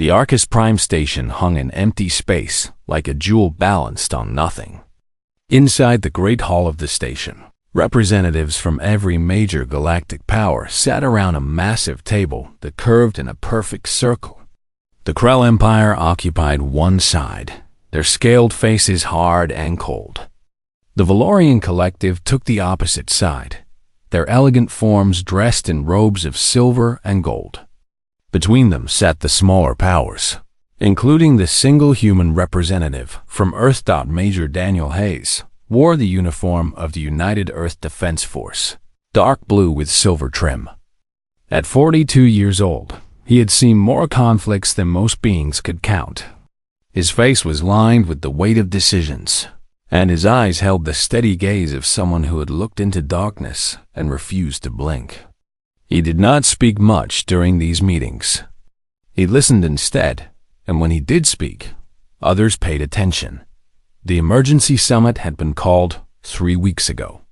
The Arcus Prime Station hung in empty space, like a jewel balanced on nothing. Inside the great hall of the station, representatives from every major galactic power sat around a massive table that curved in a perfect circle. The Krell Empire occupied one side, their scaled faces hard and cold. The Valorian Collective took the opposite side, their elegant forms dressed in robes of silver and gold. Between them sat the smaller powers, including the single human representative from Earth. Major Daniel Hayes wore the uniform of the United Earth Defense Force, dark blue with silver trim. At 42 years old, he had seen more conflicts than most beings could count. His face was lined with the weight of decisions, and his eyes held the steady gaze of someone who had looked into darkness and refused to blink. He did not speak much during these meetings. He listened instead, and when he did speak, others paid attention. The emergency summit had been called 3 weeks ago.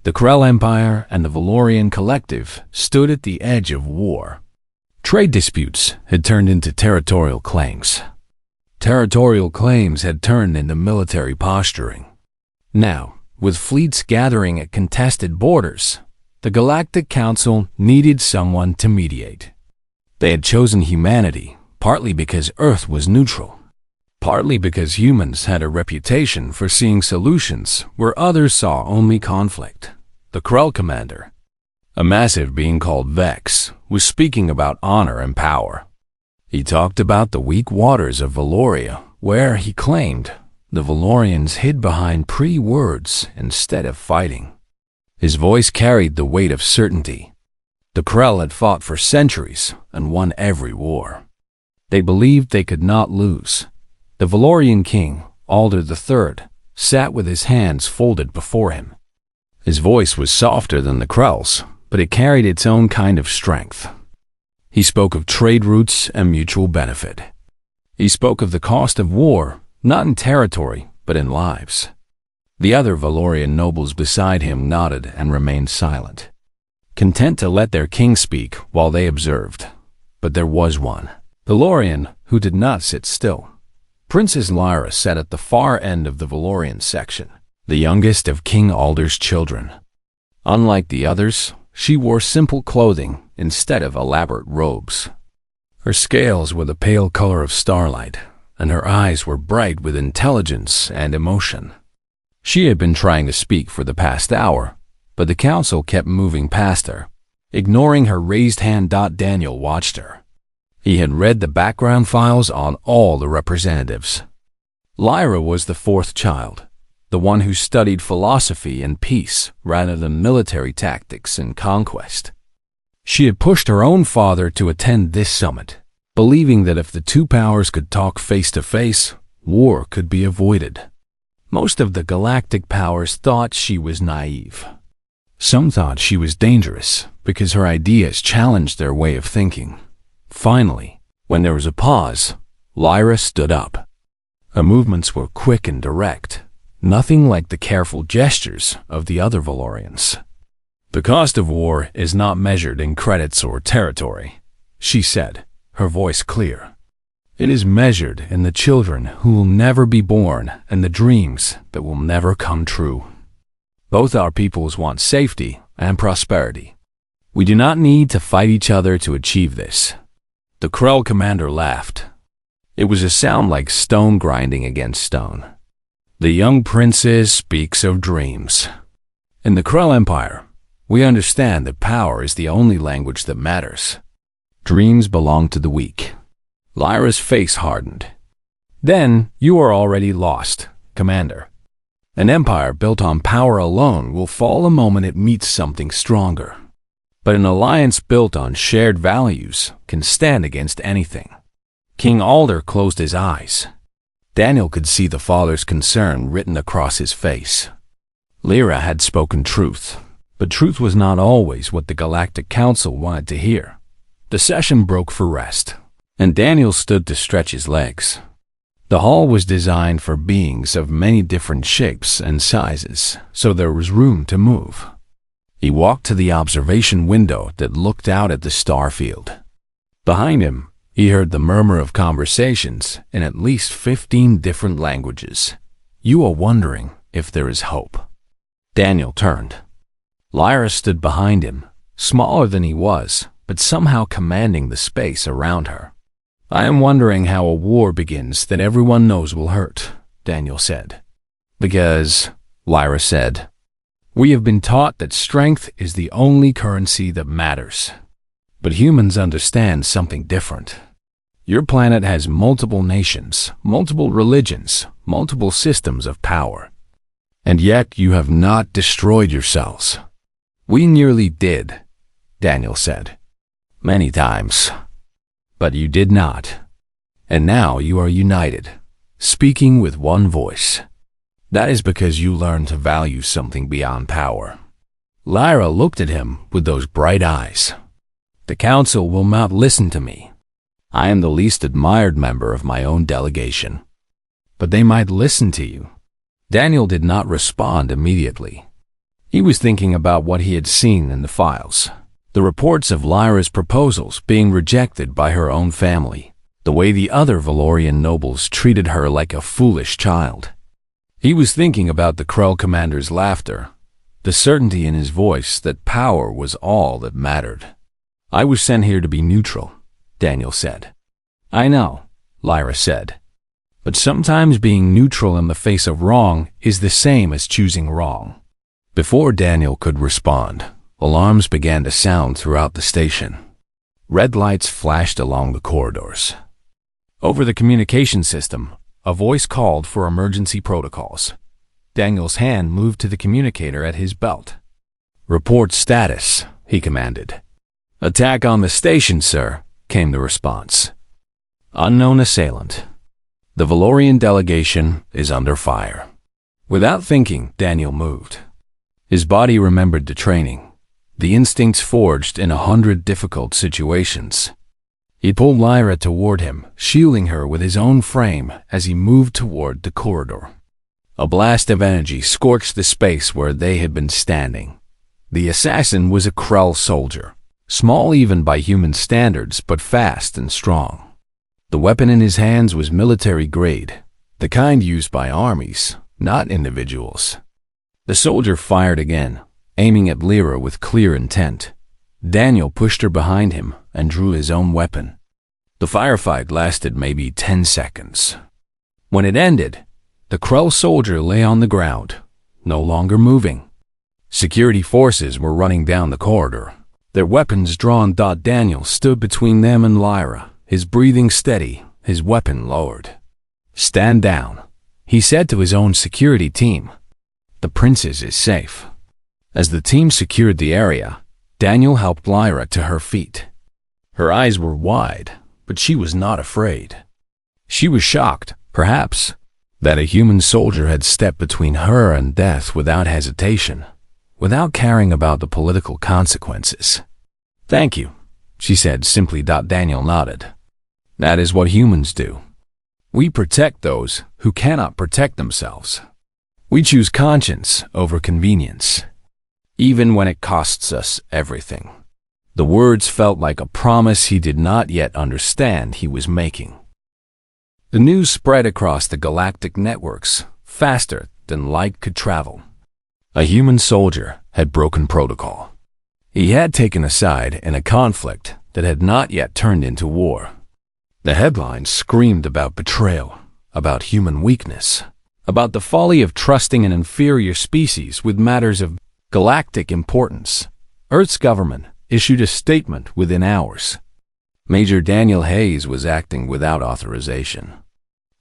The Krell Empire and the Valorian Collective stood at the edge of war. Trade disputes had turned into territorial claims. Territorial claims had turned into military posturing. Now, with fleets gathering at contested borders, the Galactic Council needed someone to mediate. They had chosen humanity, partly because Earth was neutral, partly because humans had a reputation for seeing solutions where others saw only conflict. The Krell commander, a massive being called Vex, was speaking about honor and power. He talked about the weak waters of Valoria, where, he claimed, the Valorians hid behind pre-words instead of fighting. His voice carried the weight of certainty. The Krell had fought for centuries and won every war. They believed they could not lose. The Valorian king, Alder III, sat with his hands folded before him. His voice was softer than the Krell's, but it carried its own kind of strength. He spoke of trade routes and mutual benefit. He spoke of the cost of war, not in territory, but in lives. The other Valorian nobles beside him nodded and remained silent, content to let their king speak while they observed. But there was one, Valorian, who did not sit still. Princess Lyra sat at the far end of the Valorian section, the youngest of King Alder's children. Unlike the others, she wore simple clothing instead of elaborate robes. Her scales were the pale color of starlight, and her eyes were bright with intelligence and emotion. She had been trying to speak for the past hour, but the council kept moving past her, ignoring her raised hand. Daniel watched her. He had read the background files on all the representatives. Lyra was the fourth child, the one who studied philosophy and peace rather than military tactics and conquest. She had pushed her own father to attend this summit, believing that if the two powers could talk face to face, war could be avoided. Most of the galactic powers thought she was naive. Some thought she was dangerous because her ideas challenged their way of thinking. Finally, when there was a pause, Lyra stood up. Her movements were quick and direct, nothing like the careful gestures of the other Valorians. "The cost of war is not measured in credits or territory," she said, her voice clear. "It is measured in the children who will never be born and the dreams that will never come true. Both our peoples want safety and prosperity. We do not need to fight each other to achieve this." The Krell commander laughed. It was a sound like stone grinding against stone. "The young princess speaks of dreams. In the Krell Empire, we understand that power is the only language that matters. Dreams belong to the weak." Lyra's face hardened. "Then you are already lost, Commander. An empire built on power alone will fall the moment it meets something stronger. But an alliance built on shared values can stand against anything." King Alder closed his eyes. Daniel could see the father's concern written across his face. Lyra had spoken truth, but truth was not always what the Galactic Council wanted to hear. The session broke for rest, and Daniel stood to stretch his legs. The hall was designed for beings of many different shapes and sizes, so there was room to move. He walked to the observation window that looked out at the star field. Behind him, He heard the murmur of conversations in at least 15 different languages. You are wondering if there is hope. Daniel turned. Lyra stood behind him, smaller than he was, but somehow commanding the space around her. I am wondering how a war begins that everyone knows will hurt, Daniel said. Because, Lyra said, we have been taught that strength is the only currency that matters. But humans understand something different. Your planet has multiple nations, multiple religions, multiple systems of power. And yet you have not destroyed yourselves. We nearly did, Daniel said. Many times. But you did not. And now you are united, speaking with one voice. That is because you learned to value something beyond power. Lyra looked at him with those bright eyes. The council will not listen to me. I am the least admired member of my own delegation. But they might listen to you. Daniel did not respond immediately. He was thinking about what he had seen in the files. The reports of Lyra's proposals being rejected by her own family. The way the other Valorian nobles treated her like a foolish child. He was thinking about the Krell commander's laughter. The certainty in his voice that power was all that mattered. I was sent here to be neutral, Daniel said. I know, Lyra said. But sometimes being neutral in the face of wrong is the same as choosing wrong. Before Daniel could respond, alarms began to sound throughout the station. Red lights flashed along the corridors. Over the communication system, a voice called for emergency protocols. Daniel's hand moved to the communicator at his belt. Report status, he commanded. Attack on the station, sir, came the response. Unknown assailant. The Valorian delegation is under fire. Without thinking, Daniel moved. His body remembered the training, the instincts forged in 100 difficult situations. He pulled Lyra toward him, shielding her with his own frame as he moved toward the corridor. A blast of energy scorched the space where they had been standing. The assassin was a Krell soldier, small even by human standards, but fast and strong. The weapon in his hands was military grade, the kind used by armies, not individuals. The soldier fired again, aiming at Lyra with clear intent. Daniel pushed her behind him and drew his own weapon. The firefight lasted maybe 10 seconds. When it ended, the Krell soldier lay on the ground, no longer moving. Security forces were running down the corridor, their weapons drawn. Daniel stood between them and Lyra, his breathing steady, his weapon lowered. Stand down, he said to his own security team. The princess is safe. As the team secured the area, Daniel helped Lyra to her feet. Her eyes were wide, but she was not afraid. She was shocked, perhaps, that a human soldier had stepped between her and death without hesitation, without caring about the political consequences. Thank you, she said simply. Daniel nodded. That is what humans do. We protect those who cannot protect themselves. We choose conscience over convenience, even when it costs us everything. The words felt like a promise he did not yet understand he was making. The news spread across the galactic networks faster than light could travel. A human soldier had broken protocol. He had taken a side in a conflict that had not yet turned into war. The headlines screamed about betrayal, about human weakness, about the folly of trusting an inferior species with matters of galactic importance. Earth's government issued a statement within hours. Major Daniel Hayes was acting without authorization.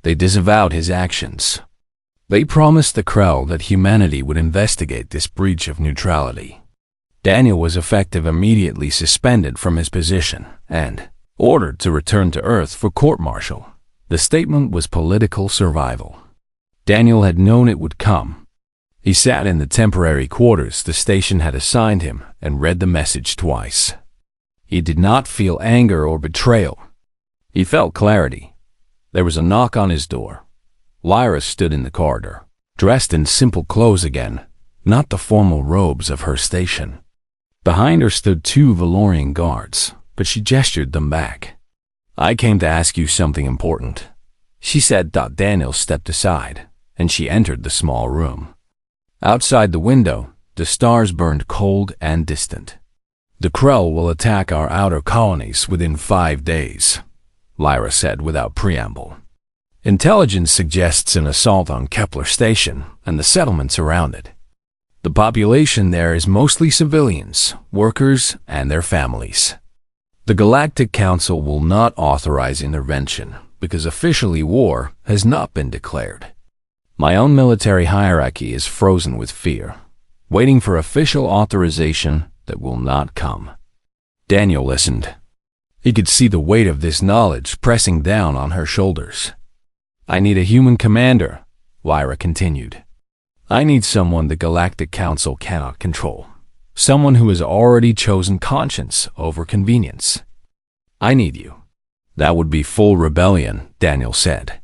They disavowed his actions. They promised the Krell that humanity would investigate this breach of neutrality. Daniel was effective immediately suspended from his position and ordered to return to Earth for court-martial. The statement was political survival. Daniel had known it would come. He sat in the temporary quarters the station had assigned him and read the message twice. He did not feel anger or betrayal. He felt clarity. There was a knock on his door. Lyra stood in the corridor, dressed in simple clothes again, not the formal robes of her station. Behind her stood 2 Valorian guards, but she gestured them back. I came to ask you something important, she said. Daniel stepped aside, and she entered the small room. Outside the window, the stars burned cold and distant. The Krell will attack our outer colonies within 5 days, Lyra said without preamble. Intelligence suggests an assault on Kepler Station and the settlements around it. The population there is mostly civilians, workers, and their families. The Galactic Council will not authorize intervention because officially war has not been declared. My own military hierarchy is frozen with fear, waiting for official authorization that will not come. Daniel listened. He could see the weight of this knowledge pressing down on her shoulders. I need a human commander, Lyra continued. I need someone the Galactic Council cannot control. Someone who has already chosen conscience over convenience. I need you. That would be full rebellion, Daniel said.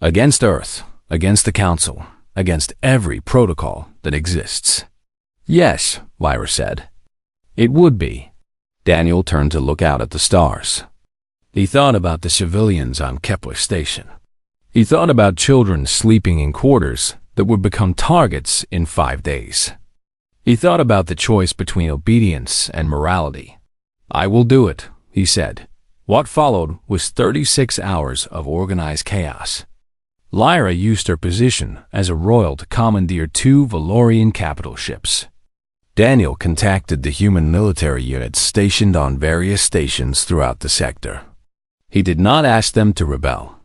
Against Earth, against the Council, against every protocol that exists. Yes, Lyra said. It would be. Daniel turned to look out at the stars. He thought about the civilians on Kepler Station. He thought about children sleeping in quarters that would become targets in 5 days. He thought about the choice between obedience and morality. I will do it, he said. What followed was 36 hours of organized chaos. Lyra used her position as a royal to commandeer 2 Valorian capital ships. Daniel contacted the human military units stationed on various stations throughout the sector. He did not ask them to rebel.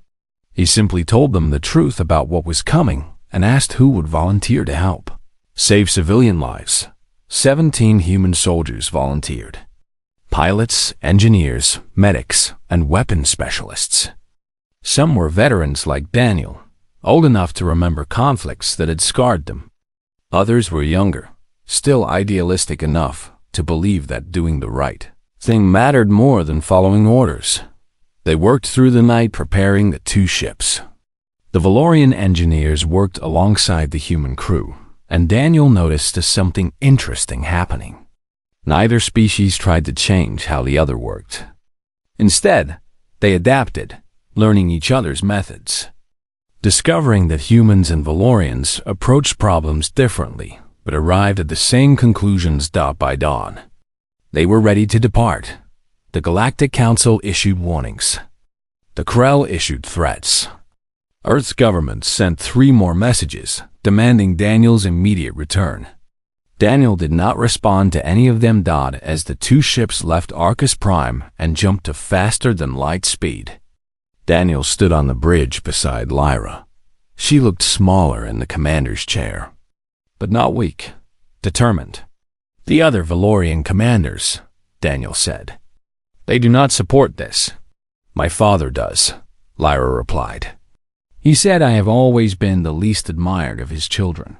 He simply told them the truth about what was coming and asked who would volunteer to help. Save civilian lives. 17 human soldiers volunteered. Pilots, engineers, medics, and weapons specialists. Some were veterans like Daniel, old enough to remember conflicts that had scarred them. Others were younger, still idealistic enough to believe that doing the right thing mattered more than following orders. They worked through the night preparing the 2 ships. The Valorian engineers worked alongside the human crew, and Daniel noticed something interesting happening. Neither species tried to change how the other worked. Instead, they adapted, learning each other's methods. Discovering that humans and Valorians approached problems differently, but arrived at the same conclusions dot by dot. They were ready to depart. The Galactic Council issued warnings. The Krell issued threats. Earth's government sent 3 more messages, demanding Daniel's immediate return. Daniel did not respond to any of them. As the 2 ships left Arcus Prime and jumped to faster-than-light speed. Daniel stood on the bridge beside Lyra. She looked smaller in the commander's chair, but not weak, determined. The other Valorian commanders, Daniel said. They do not support this. My father does, Lyra replied. He said I have always been the least admired of his children.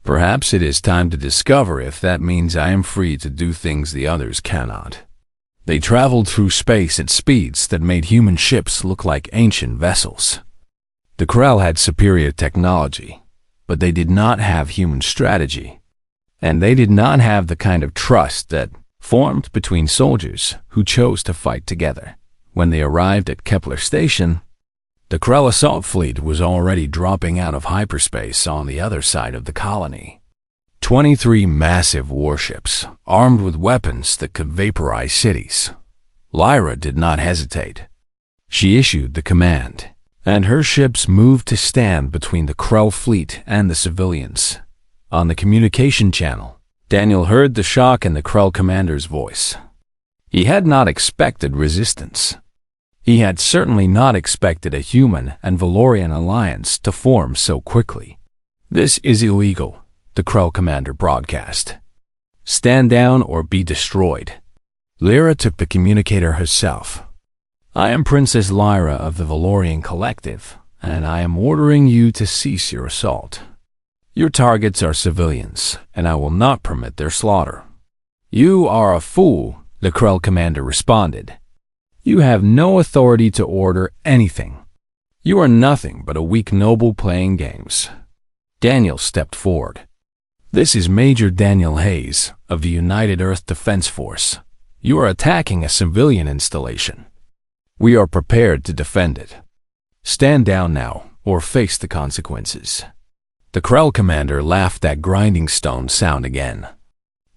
Perhaps it is time to discover if that means I am free to do things the others cannot. They traveled through space at speeds that made human ships look like ancient vessels. The Krell had superior technology, but they did not have human strategy. And they did not have the kind of trust that formed between soldiers who chose to fight together. When they arrived at Kepler Station, the Krell assault fleet was already dropping out of hyperspace on the other side of the colony. 23 massive warships, armed with weapons that could vaporize cities. Lyra did not hesitate. She issued the command, and her ships moved to stand between the Krell fleet and the civilians. On the communication channel, Daniel heard the shock in the Krell commander's voice. He had not expected resistance. He had certainly not expected a human and Valorian alliance to form so quickly. This is illegal, the Krell commander broadcast. Stand down or be destroyed. Lyra took the communicator herself. I am Princess Lyra of the Valorian Collective, and I am ordering you to cease your assault. Your targets are civilians, and I will not permit their slaughter. You are a fool, the Krell commander responded. You have no authority to order anything. You are nothing but a weak noble playing games. Daniel stepped forward. This is Major Daniel Hayes of the United Earth Defense Force. You are attacking a civilian installation. We are prepared to defend it. Stand down now, or face the consequences." The Krell commander laughed that grinding stone sound again.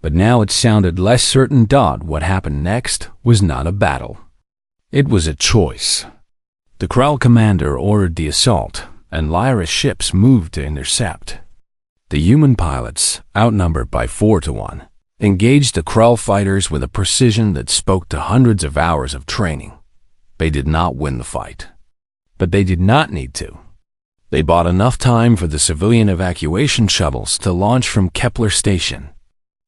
But now it sounded less certain. What happened next was not a battle. It was a choice. The Krell commander ordered the assault, and Lyra's ships moved to intercept. The human pilots, outnumbered by 4-1, engaged the Krell fighters with a precision that spoke to hundreds of hours of training. They did not win the fight. But they did not need to. They bought enough time for the civilian evacuation shuttles to launch from Kepler Station.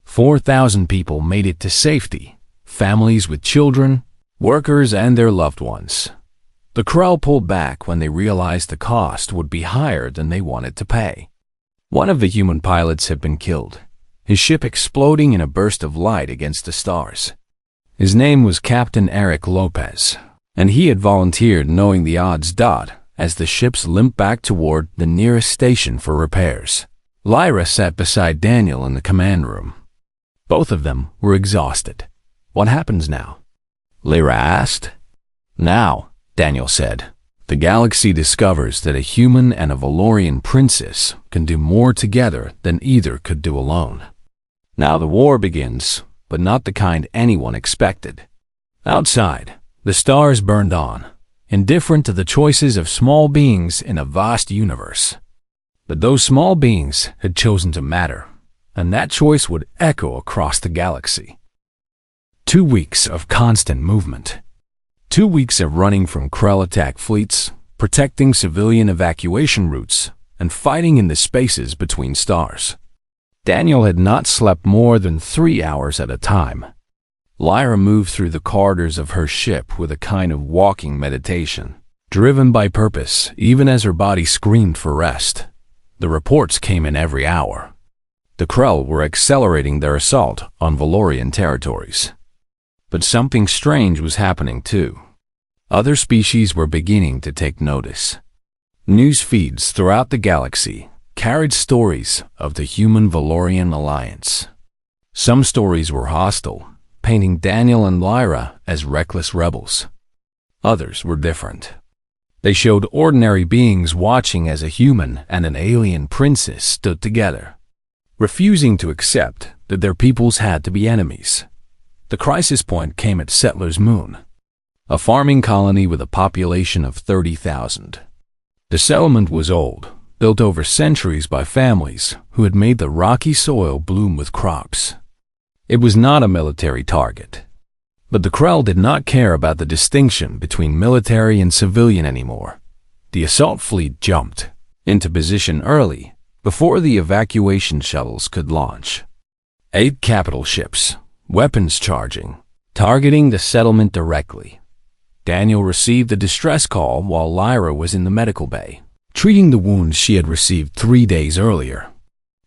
4,000 people made it to safety, families with children, workers, and their loved ones. The Krell pulled back when they realized the cost would be higher than they wanted to pay. One of the human pilots had been killed, his ship exploding in a burst of light against the stars. His name was Captain Eric Lopez, and he had volunteered knowing the odds. As the ships limped back toward the nearest station for repairs, Lyra sat beside Daniel in the command room. Both of them were exhausted. "What happens now?" Lyra asked. "Now," Daniel said, "the galaxy discovers that a human and a Valorian princess can do more together than either could do alone. Now the war begins, but not the kind anyone expected." Outside, the stars burned on, indifferent to the choices of small beings in a vast universe. But those small beings had chosen to matter, and that choice would echo across the galaxy. 2 weeks of constant movement. 2 weeks of running from Krell attack fleets, protecting civilian evacuation routes, and fighting in the spaces between stars. Daniel had not slept more than 3 hours at a time. Lyra moved through the corridors of her ship with a kind of walking meditation, driven by purpose even as her body screamed for rest. The reports came in every hour. The Krell were accelerating their assault on Valorian territories. But something strange was happening too. Other species were beginning to take notice. News feeds throughout the galaxy carried stories of the human-Valorian alliance. Some stories were hostile, painting Daniel and Lyra as reckless rebels. Others were different. They showed ordinary beings watching as a human and an alien princess stood together, refusing to accept that their peoples had to be enemies. The crisis point came at Settler's Moon, a farming colony with a population of 30,000. The settlement was old, built over centuries by families who had made the rocky soil bloom with crops. It was not a military target. But the Krell did not care about the distinction between military and civilian anymore. The assault fleet jumped into position early, before the evacuation shuttles could launch. 8 capital ships, weapons charging, targeting the settlement directly. Daniel received a distress call while Lyra was in the medical bay, treating the wounds she had received 3 days earlier.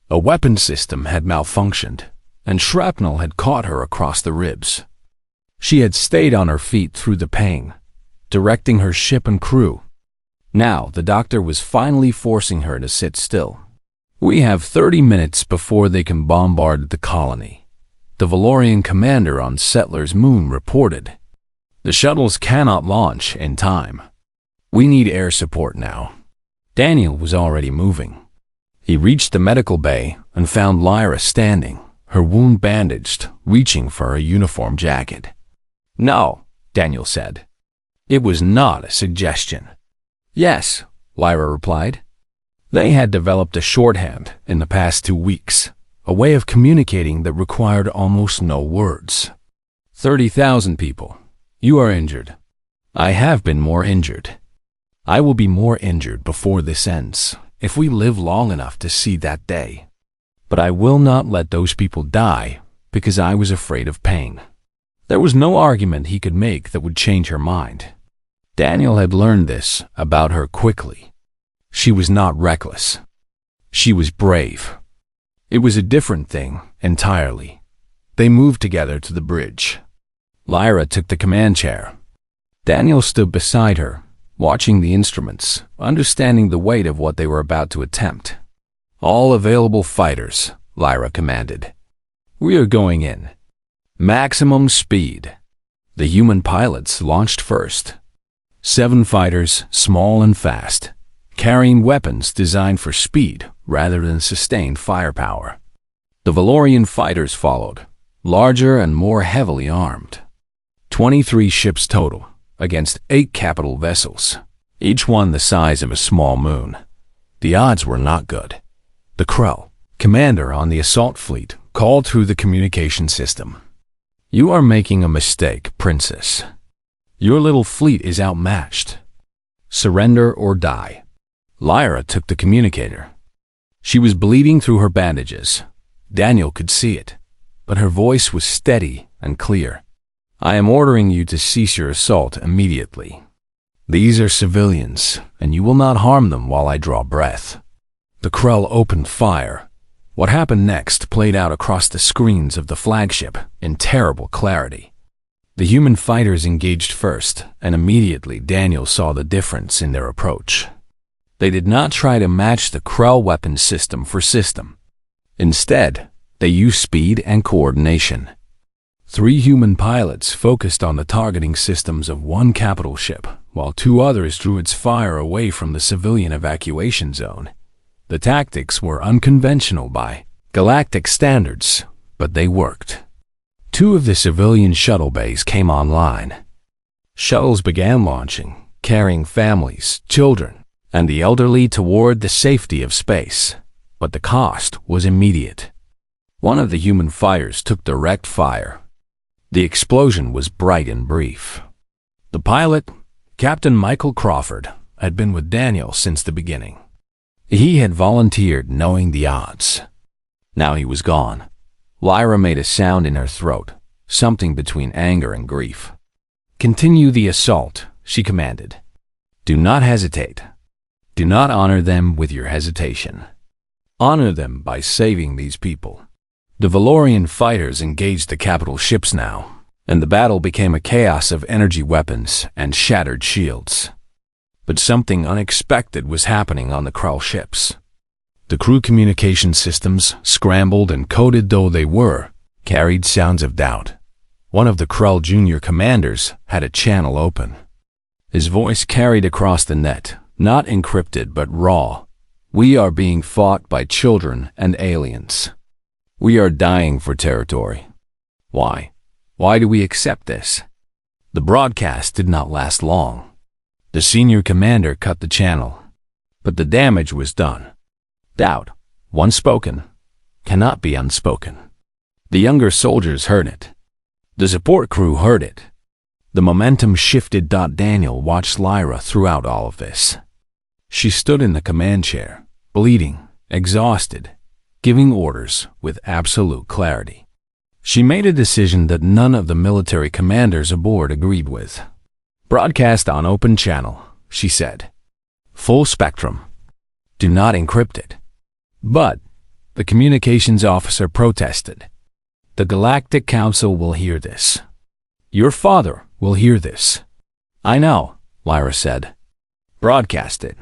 A weapon system had malfunctioned, and shrapnel had caught her across the ribs. She had stayed on her feet through the pain, directing her ship and crew. Now the doctor was finally forcing her to sit still. "We have 30 minutes before they can bombard the colony," the Valorian commander on Settler's Moon reported. "The shuttles cannot launch in time. We need air support now." Daniel was already moving. He reached the medical bay and found Lyra standing, her wound bandaged, reaching for a uniform jacket. "No," Daniel said. It was not a suggestion. "Yes," Lyra replied. They had developed a shorthand in the past 2 weeks, a way of communicating that required almost no words. 30,000 people. You are injured. I have been more injured. I will be more injured before this ends, if we live long enough to see that day. But I will not let those people die because I was afraid of pain. There was no argument he could make that would change her mind. Daniel had learned this about her quickly. She was not reckless. She was brave. It was a different thing entirely. They moved together to the bridge. Lyra took the command chair. Daniel stood beside her, watching the instruments, understanding the weight of what they were about to attempt. "All available fighters," Lyra commanded. "We are going in. Maximum speed." The human pilots launched first. 7 fighters, small and fast, carrying weapons designed for speed rather than sustained firepower. The Valorian fighters followed, larger and more heavily armed. 23 ships total, against 8 capital vessels, each one the size of a small moon. The odds were not good. The Krell, commander on the assault fleet, called through the communication system. "You are making a mistake, Princess. Your little fleet is outmatched. Surrender or die." Lyra took the communicator. She was bleeding through her bandages. Daniel could see it, but her voice was steady and clear. "I am ordering you to cease your assault immediately. These are civilians, and you will not harm them while I draw breath." The Krell opened fire. What happened next played out across the screens of the flagship in terrible clarity. The human fighters engaged first, and immediately Daniel saw the difference in their approach. They did not try to match the Krell weapon system for system. Instead, they used speed and coordination. 3 human pilots focused on the targeting systems of one capital ship, while 2 others drew its fire away from the civilian evacuation zone. The tactics were unconventional by galactic standards, but they worked. 2 of the civilian shuttle bays came online. Shuttles began launching, carrying families, children, and the elderly toward the safety of space, but the cost was immediate. One of the human fighters took direct fire. The explosion was bright and brief. The pilot, Captain Michael Crawford, had been with Daniel since the beginning. He had volunteered knowing the odds. Now he was gone. Lyra made a sound in her throat, something between anger and grief. "Continue the assault," she commanded. "Do not hesitate. Do not honor them with your hesitation. Honor them by saving these people." The Valorian fighters engaged the capital ships now, and the battle became a chaos of energy weapons and shattered shields. But something unexpected was happening on the Krell ships. The crew communication systems, scrambled and coded though they were, carried sounds of doubt. One of the Krell junior commanders had a channel open. His voice carried across the net, not encrypted but raw. "We are being fought by children and aliens. We are dying for territory. Why? Why do we accept this?" The broadcast did not last long. The senior commander cut the channel, but the damage was done. Doubt, once spoken, cannot be unspoken. The younger soldiers heard it. The support crew heard it. The momentum shifted. Daniel watched Lyra throughout all of this. She stood in the command chair, bleeding, exhausted, giving orders with absolute clarity. She made a decision that none of the military commanders aboard agreed with. "Broadcast on open channel," she said. "Full spectrum. Do not encrypt it." But the communications officer protested. "The Galactic Council will hear this. Your father will hear this." "I know," Lyra said. "Broadcast it."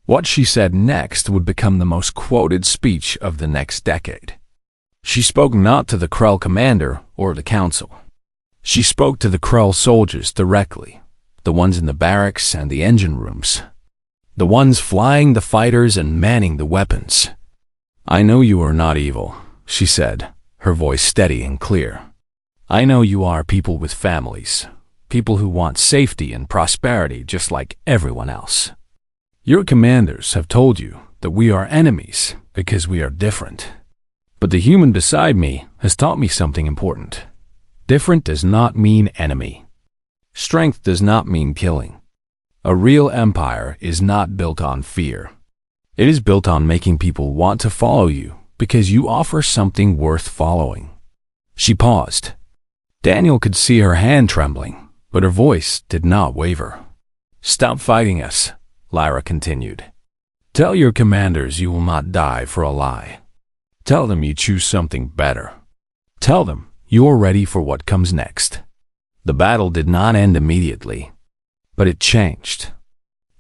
What she said next would become the most quoted speech of the next decade. She spoke not to the Krell commander or the council. She spoke to the Krell soldiers directly, the ones in the barracks and the engine rooms, the ones flying the fighters and manning the weapons. "I know you are not evil," she said, her voice steady and clear. "I know you are people with families, people who want safety and prosperity just like everyone else. Your commanders have told you that we are enemies because we are different. But the human beside me has taught me something important. Different does not mean enemy. Strength does not mean killing. A real empire is not built on fear. It is built on making people want to follow you because you offer something worth following." She paused. Daniel could see her hand trembling, but her voice did not waver. "Stop fighting us," Lyra continued. "Tell your commanders you will not die for a lie. Tell them you choose something better. Tell them you are ready for what comes next." The battle did not end immediately, but it changed.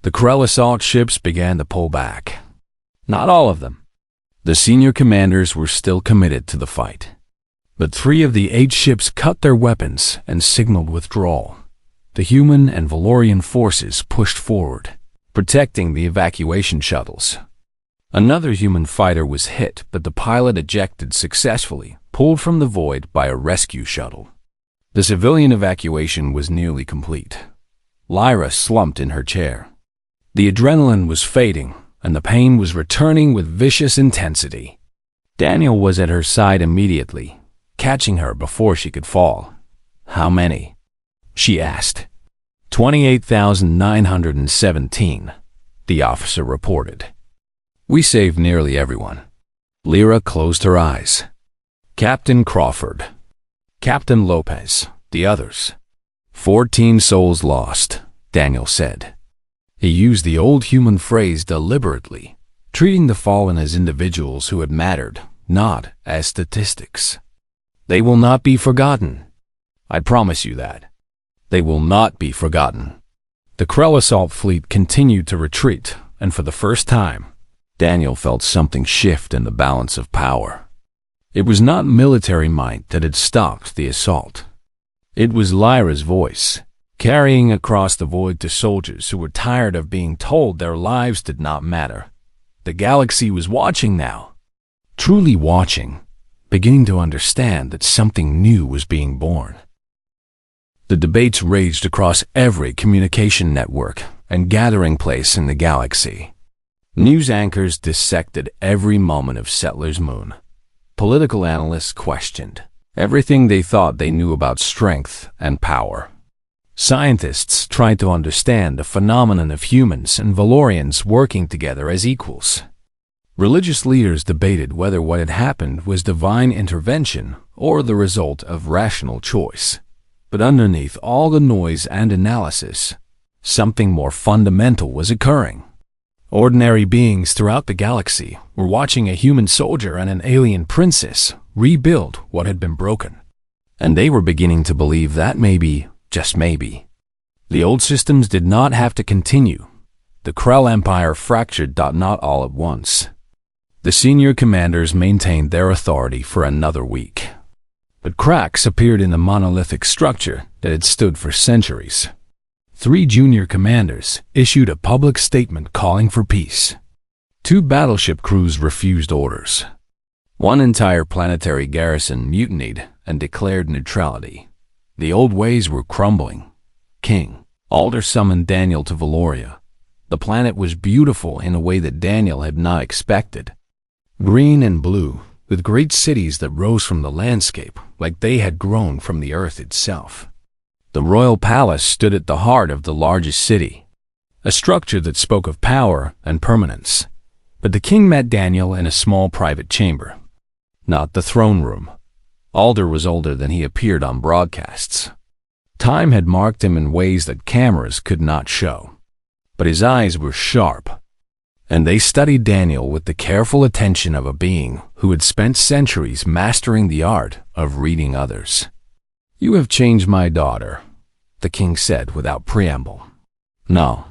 The Krell assault ships began to pull back. Not all of them. The senior commanders were still committed to the fight. But 3 of the 8 ships cut their weapons and signaled withdrawal. The human and Valorian forces pushed forward, protecting the evacuation shuttles. Another human fighter was hit, but the pilot ejected successfully, pulled from the void by a rescue shuttle. The civilian evacuation was nearly complete. Lyra slumped in her chair. The adrenaline was fading, and the pain was returning with vicious intensity. Daniel was at her side immediately, catching her before she could fall. "How many?" she asked. 28,917, the officer reported. "We saved nearly everyone." Lyra closed her eyes. Captain Crawford, Captain Lopez, the others. 14 souls lost, Daniel said. He used the old human phrase deliberately, treating the fallen as individuals who had mattered, not as statistics. "They will not be forgotten. I promise you that. They will not be forgotten." The Krell assault fleet continued to retreat, and for the first time, Daniel felt something shift in the balance of power. It was not military might that had stopped the assault. It was Lyra's voice, carrying across the void to soldiers who were tired of being told their lives did not matter. The galaxy was watching now, truly watching, beginning to understand that something new was being born. The debates raged across every communication network and gathering place in the galaxy. News anchors dissected every moment of Settler's Moon. Political analysts questioned everything they thought they knew about strength and power. Scientists tried to understand the phenomenon of humans and Valorians working together as equals. Religious leaders debated whether what had happened was divine intervention or the result of rational choice. But underneath all the noise and analysis, something more fundamental was occurring. Ordinary beings throughout the galaxy were watching a human soldier and an alien princess rebuild what had been broken. And they were beginning to believe that maybe, just maybe, the old systems did not have to continue. The Krell Empire fractured, not all at once. The senior commanders maintained their authority for another week. But cracks appeared in the monolithic structure that had stood for centuries. 3 junior commanders issued a public statement calling for peace. 2 battleship crews refused orders. 1 entire planetary garrison mutinied and declared neutrality. The old ways were crumbling. King Alder summoned Daniel to Valoria. The planet was beautiful in a way that Daniel had not expected. Green and blue, with great cities that rose from the landscape like they had grown from the earth itself. The royal palace stood at the heart of the largest city, a structure that spoke of power and permanence. But the king met Daniel in a small private chamber, not the throne room. Alder was older than he appeared on broadcasts. Time had marked him in ways that cameras could not show. But his eyes were sharp, and they studied Daniel with the careful attention of a being who had spent centuries mastering the art of reading others. "You have changed my daughter," the king said without preamble. "No,"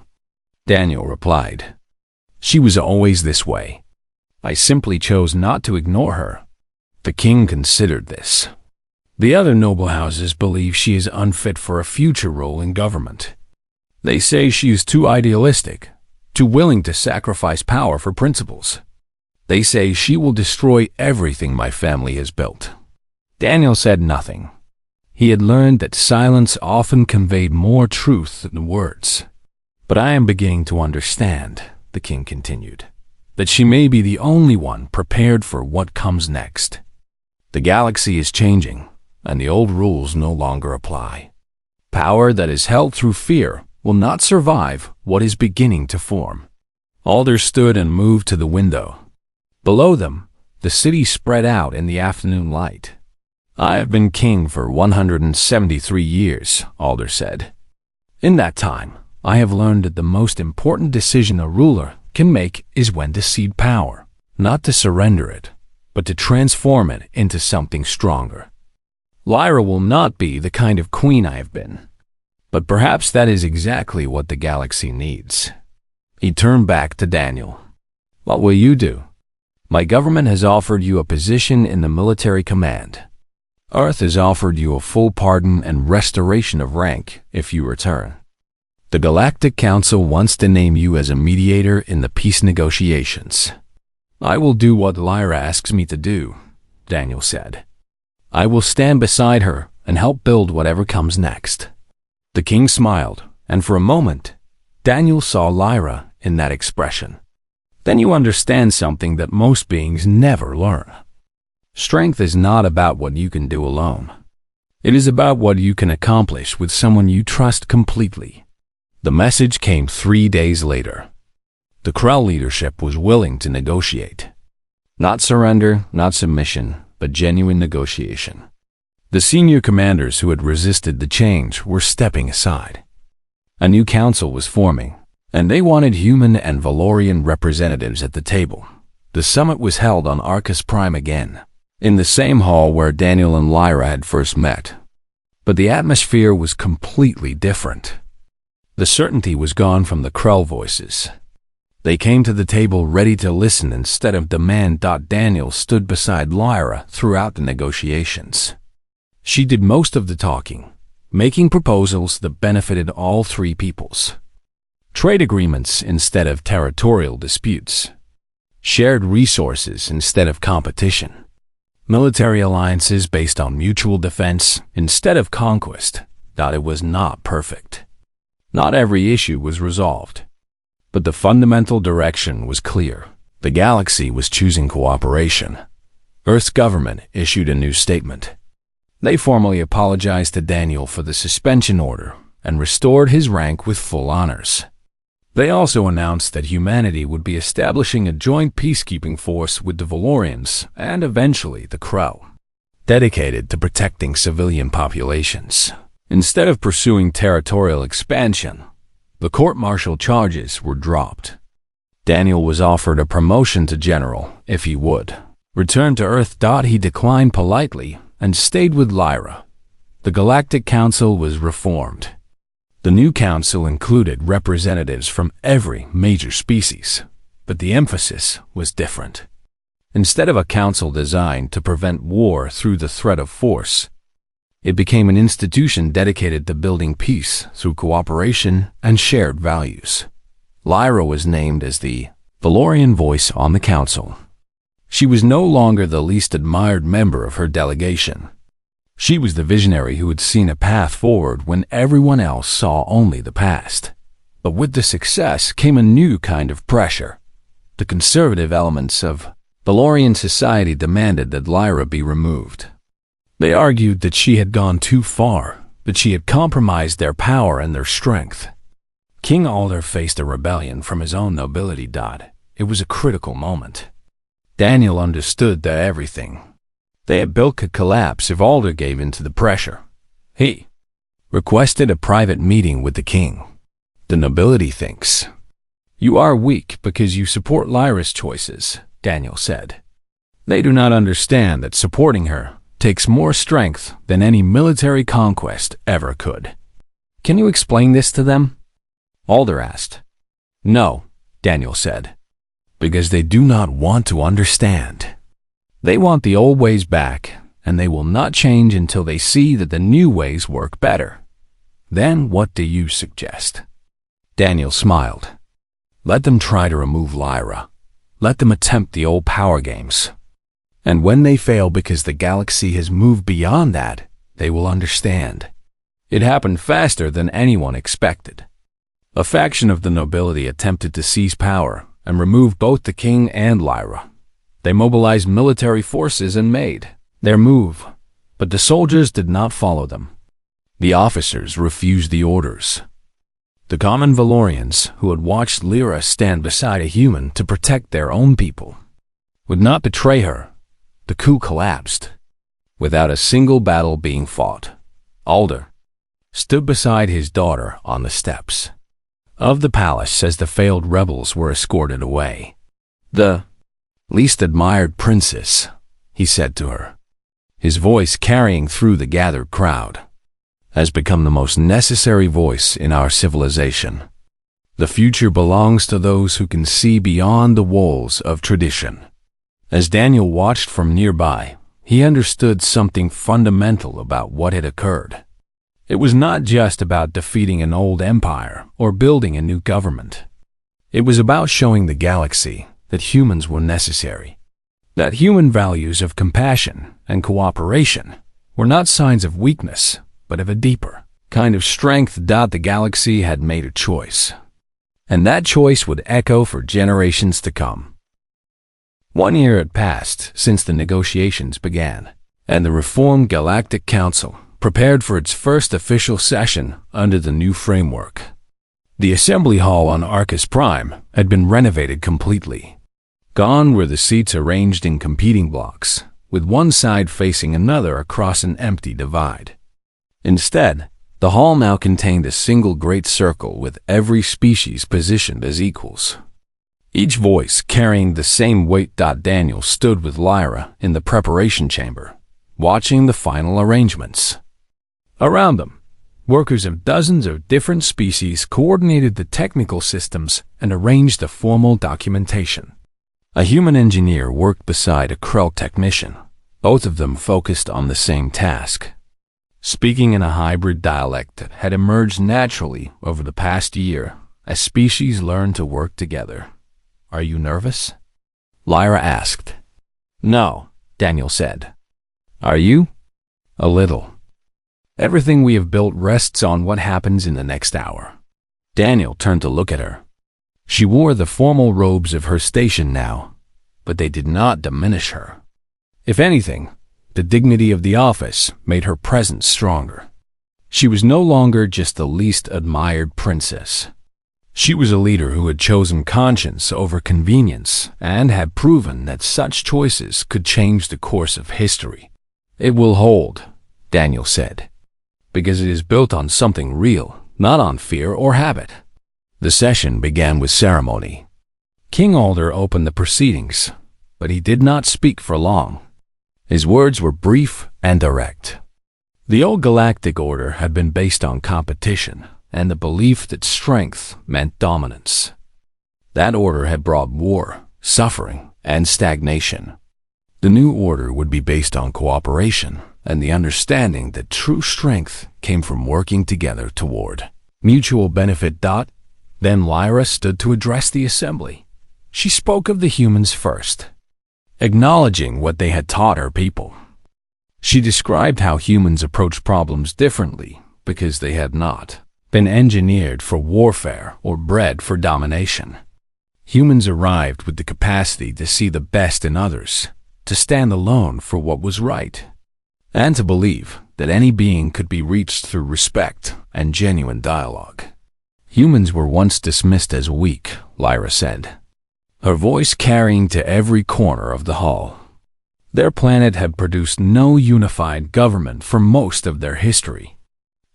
Daniel replied. "She was always this way. I simply chose not to ignore her." The king considered this. "The other noble houses believe she is unfit for a future role in government. They say she is too idealistic, too willing to sacrifice power for principles. They say she will destroy everything my family has built." Daniel said nothing. He had learned that silence often conveyed more truth than words. "But I am beginning to understand," the king continued, "that she may be the only one prepared for what comes next. The galaxy is changing, and the old rules no longer apply. Power that is held through fear will not survive what is beginning to form." Alder stood and moved to the window. Below them, the city spread out in the afternoon light. "I have been king for 173 years, Alder said. "In that time, I have learned that the most important decision a ruler can make is when to cede power, not to surrender it, but to transform it into something stronger. Lyra will not be the kind of queen I have been, but perhaps that is exactly what the galaxy needs." He turned back to Daniel. "What will you do? My government has offered you a position in the military command. Earth has offered you a full pardon and restoration of rank if you return. The Galactic Council wants to name you as a mediator in the peace negotiations. I will do what Lyra asks me to do, Daniel said. I will stand beside her and help build whatever comes next. The king smiled, and for a moment, Daniel saw Lyra in that expression. Then you understand something that most beings never learn. Strength is not about what you can do alone. It is about what you can accomplish with someone you trust completely. The message came 3 days later. The Krell leadership was willing to negotiate. Not surrender, not submission, but genuine negotiation. The senior commanders who had resisted the change were stepping aside. A new council was forming, and they wanted human and Valorian representatives at the table. The summit was held on Arcus Prime again, in the same hall where Daniel and Lyra had first met. But the atmosphere was completely different. The certainty was gone from the Krell voices. They came to the table ready to listen instead of demand. Daniel stood beside Lyra throughout the negotiations. She did most of the talking, making proposals that benefited all three peoples. Trade agreements instead of territorial disputes. Shared resources instead of competition. Military alliances based on mutual defense instead of conquest. It was not perfect. Not every issue was resolved. But the fundamental direction was clear. The galaxy was choosing cooperation. Earth's government issued a new statement. They formally apologized to Daniel for the suspension order and restored his rank with full honors. They also announced that humanity would be establishing a joint peacekeeping force with the Valorians and eventually the Krell, dedicated to protecting civilian populations. Instead of pursuing territorial expansion, the court-martial charges were dropped. Daniel was offered a promotion to general if he would return to Earth. He declined politely and stayed with Lyra. The Galactic Council was reformed. The new council included representatives from every major species, but the emphasis was different. Instead of a council designed to prevent war through the threat of force, it became an institution dedicated to building peace through cooperation and shared values. Lyra was named as the Valorian voice on the council. She was no longer the least admired member of her delegation. She was the visionary who had seen a path forward when everyone else saw only the past. But with the success came a new kind of pressure. The conservative elements of Valorian society demanded that Lyra be removed. They argued that she had gone too far, that she had compromised their power and their strength. King Alder faced a rebellion from his own nobility. It was a critical moment. Daniel understood that everything they had built could collapse if Alder gave in to the pressure. He requested a private meeting with the king. The nobility thinks you are weak because you support Lyra's choices, Daniel said. They do not understand that supporting her takes more strength than any military conquest ever could. Can you explain this to them? Alder asked. No, Daniel said, because they do not want to understand. They want the old ways back, and they will not change until they see that the new ways work better. Then what do you suggest? Daniel smiled. Let them try to remove Lyra. Let them attempt the old power games. And when they fail because the galaxy has moved beyond that, they will understand. It happened faster than anyone expected. A faction of the nobility attempted to seize power and remove both the king and Lyra. They mobilized military forces and made their move, but the soldiers did not follow them. The officers refused the orders. The common Valorians, who had watched Lyra stand beside a human to protect their own people, would not betray her. The coup collapsed, without a single battle being fought. Alder stood beside his daughter on the steps of the palace as the failed rebels were escorted away. The least admired princess, he said to her, his voice carrying through the gathered crowd, has become the most necessary voice in our civilization. The future belongs to those who can see beyond the walls of tradition. As Daniel watched from nearby, he understood something fundamental about what had occurred. It was not just about defeating an old empire or building a new government. It was about showing the galaxy that humans were necessary, that human values of compassion and cooperation were not signs of weakness, but of a deeper kind of strength. The galaxy had made a choice, and that choice would echo for generations to come. 1 year had passed since the negotiations began, and the reformed Galactic Council prepared for its first official session under the new framework. The assembly hall on Arcus Prime had been renovated completely. Gone were the seats arranged in competing blocks, with one side facing another across an empty divide. Instead, the hall now contained a single great circle with every species positioned as equals, each voice carrying the same weight. Daniel stood with Lyra in the preparation chamber, watching the final arrangements. Around them, workers of dozens of different species coordinated the technical systems and arranged the formal documentation. A human engineer worked beside a Krell technician, both of them focused on the same task. Speaking in a hybrid dialect that had emerged naturally over the past year as species learned to work together. "Are you nervous?" Lyra asked. "No," Daniel said. "Are you?" "A little. Everything we have built rests on what happens in the next hour." Daniel turned to look at her. She wore the formal robes of her station now, but they did not diminish her. If anything, the dignity of the office made her presence stronger. She was no longer just the least admired princess. She was a leader who had chosen conscience over convenience and had proven that such choices could change the course of history. "It will hold," Daniel said, "because it is built on something real, not on fear or habit." The session began with ceremony. King Alder opened the proceedings, but he did not speak for long. His words were brief and direct. The old galactic order had been based on competition and the belief that strength meant dominance. That order had brought war, suffering, and stagnation. The new order would be based on cooperation and the understanding that true strength came from working together toward mutual benefit. Then Lyra stood to address the assembly. She spoke of the humans first, acknowledging what they had taught her people. She described how humans approach problems differently because they had not been engineered for warfare or bred for domination. Humans arrived with the capacity to see the best in others, to stand alone for what was right, and to believe that any being could be reached through respect and genuine dialogue. Humans were once dismissed as weak, Lyra said, her voice carrying to every corner of the hall. Their planet had produced no unified government for most of their history.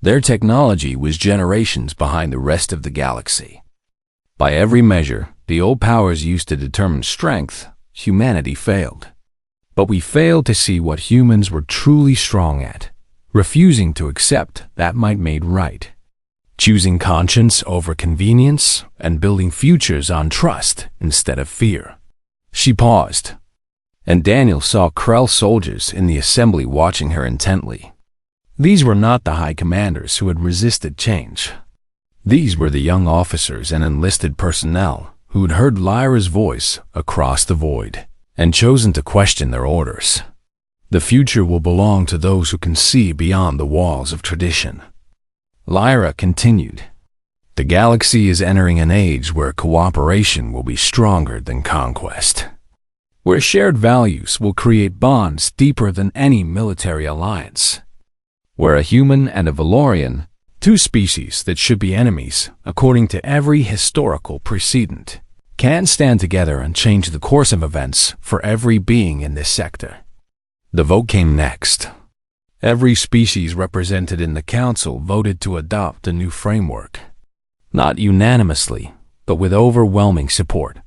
Their technology was generations behind the rest of the galaxy. By every measure, the old powers used to determine strength, humanity failed. But we failed to see what humans were truly strong at, refusing to accept that might made right, choosing conscience over convenience and building futures on trust instead of fear. She paused, and Daniel saw Krell soldiers in the assembly watching her intently. These were not the high commanders who had resisted change. These were the young officers and enlisted personnel who had heard Lyra's voice across the void and chosen to question their orders. The future will belong to those who can see beyond the walls of tradition. Lyra continued, "The galaxy is entering an age where cooperation will be stronger than conquest, where shared values will create bonds deeper than any military alliance, where a human and a Valorian, two species that should be enemies according to every historical precedent, can stand together and change the course of events for every being in this sector." The vote came next. Every species represented in the council voted to adopt a new framework. Not unanimously, but with overwhelming support.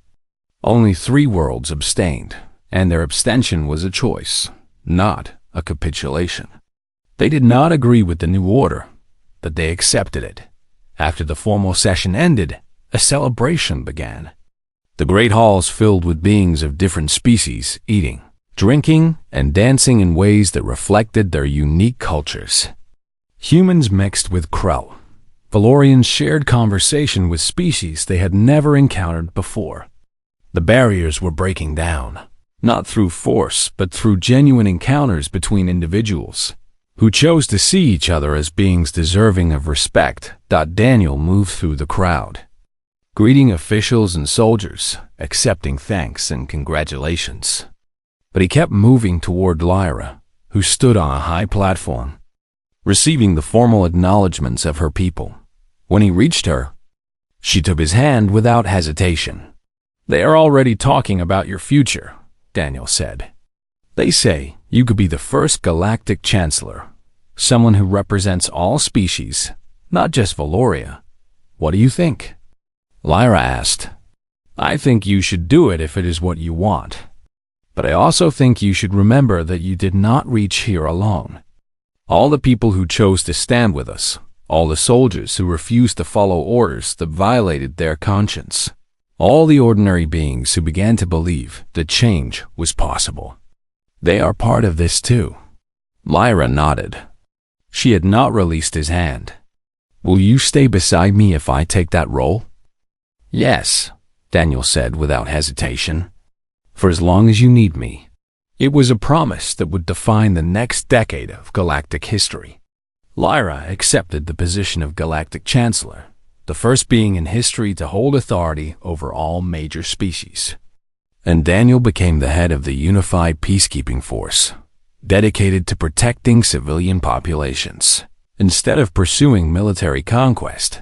Only 3 worlds abstained, and their abstention was a choice, not a capitulation. They did not agree with the new order, but they accepted it. After the formal session ended, a celebration began. The great halls filled with beings of different species, eating, drinking and dancing in ways that reflected their unique cultures. Humans mixed with Krell. Valorians shared conversation with species they had never encountered before. The barriers were breaking down, not through force, but through genuine encounters between individuals who chose to see each other as beings deserving of respect. Daniel moved through the crowd, greeting officials and soldiers, accepting thanks and congratulations. But he kept moving toward Lyra, who stood on a high platform, receiving the formal acknowledgments of her people. When he reached her, she took his hand without hesitation. "They are already talking about your future," Daniel said. "They say you could be the first galactic chancellor, someone who represents all species, not just Valoria. What do you think?" Lyra asked. "I think you should do it if it is what you want. But I also think you should remember that you did not reach here alone. All the people who chose to stand with us, all the soldiers who refused to follow orders that violated their conscience, all the ordinary beings who began to believe that change was possible. They are part of this too." Lyra nodded. She had not released his hand. "Will you stay beside me if I take that role?" "Yes," Daniel said without hesitation. "For as long as you need me." It was a promise that would define the next decade of galactic history. Lyra accepted the position of Galactic Chancellor, the first being in history to hold authority over all major species. And Daniel became the head of the unified peacekeeping force, dedicated to protecting civilian populations, instead of pursuing military conquest.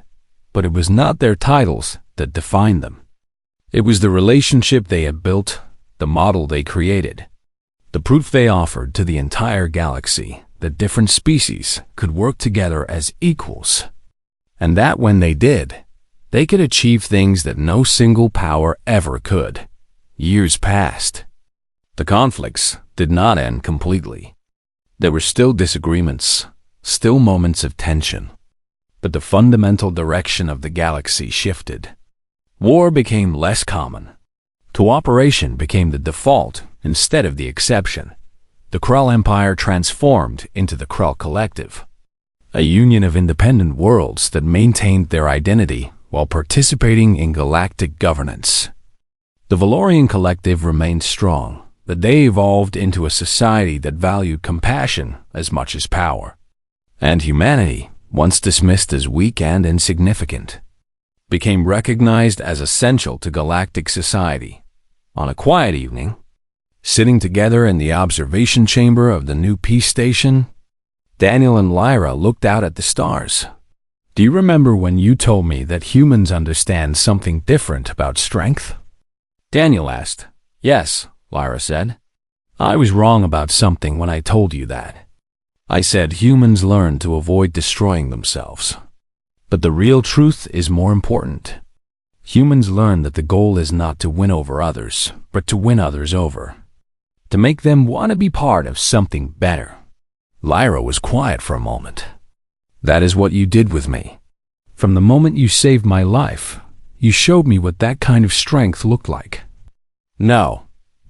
But it was not their titles that defined them. It was the relationship they had built, the model they created, the proof they offered to the entire galaxy that different species could work together as equals, and that when they did, they could achieve things that no single power ever could. Years passed. The conflicts did not end completely. There were still disagreements, still moments of tension, but the fundamental direction of the galaxy shifted. War became less common. Cooperation became the default instead of the exception. The Krell Empire transformed into the Krell Collective, a union of independent worlds that maintained their identity while participating in galactic governance. The Valorian Collective remained strong, but they evolved into a society that valued compassion as much as power. And humanity, once dismissed as weak and insignificant, became recognized as essential to galactic society. On a quiet evening, sitting together in the observation chamber of the new peace station, Daniel and Lyra looked out at the stars. "Do you remember when you told me that humans understand something different about strength?" Daniel asked. "Yes," Lyra said. "I was wrong about something when I told you that. I said humans learn to avoid destroying themselves. But the real truth is more important. Humans learn that the goal is not to win over others, but to win others over, to make them want to be part of something better." Lyra was quiet for a moment. "That is what you did with me. From the moment you saved my life, you showed me what that kind of strength looked like." "No,"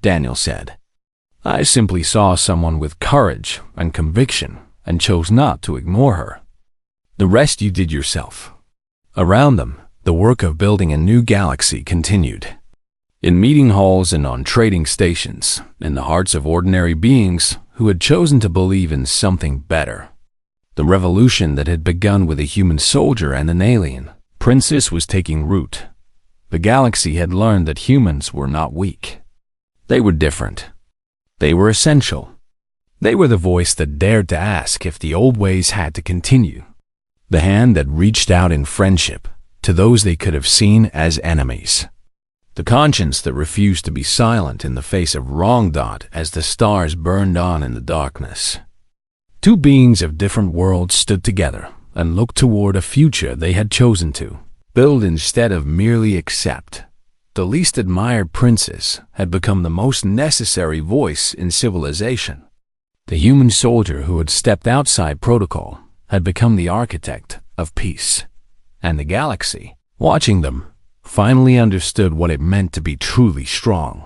Daniel said. "I simply saw someone with courage and conviction and chose not to ignore her. The rest you did yourself." Around them, the work of building a new galaxy continued. In meeting halls and on trading stations, in the hearts of ordinary beings who had chosen to believe in something better. The revolution that had begun with a human soldier and an alien princess was taking root. The galaxy had learned that humans were not weak. They were different. They were essential. They were the voice that dared to ask if the old ways had to continue. The hand that reached out in friendship to those they could have seen as enemies. The conscience that refused to be silent in the face of wrong. As the stars burned on in the darkness, two beings of different worlds stood together and looked toward a future they had chosen to build instead of merely accept. The least admired princess had become the most necessary voice in civilization. The human soldier who had stepped outside protocol had become the architect of peace. And the galaxy, watching them, finally understood what it meant to be truly strong.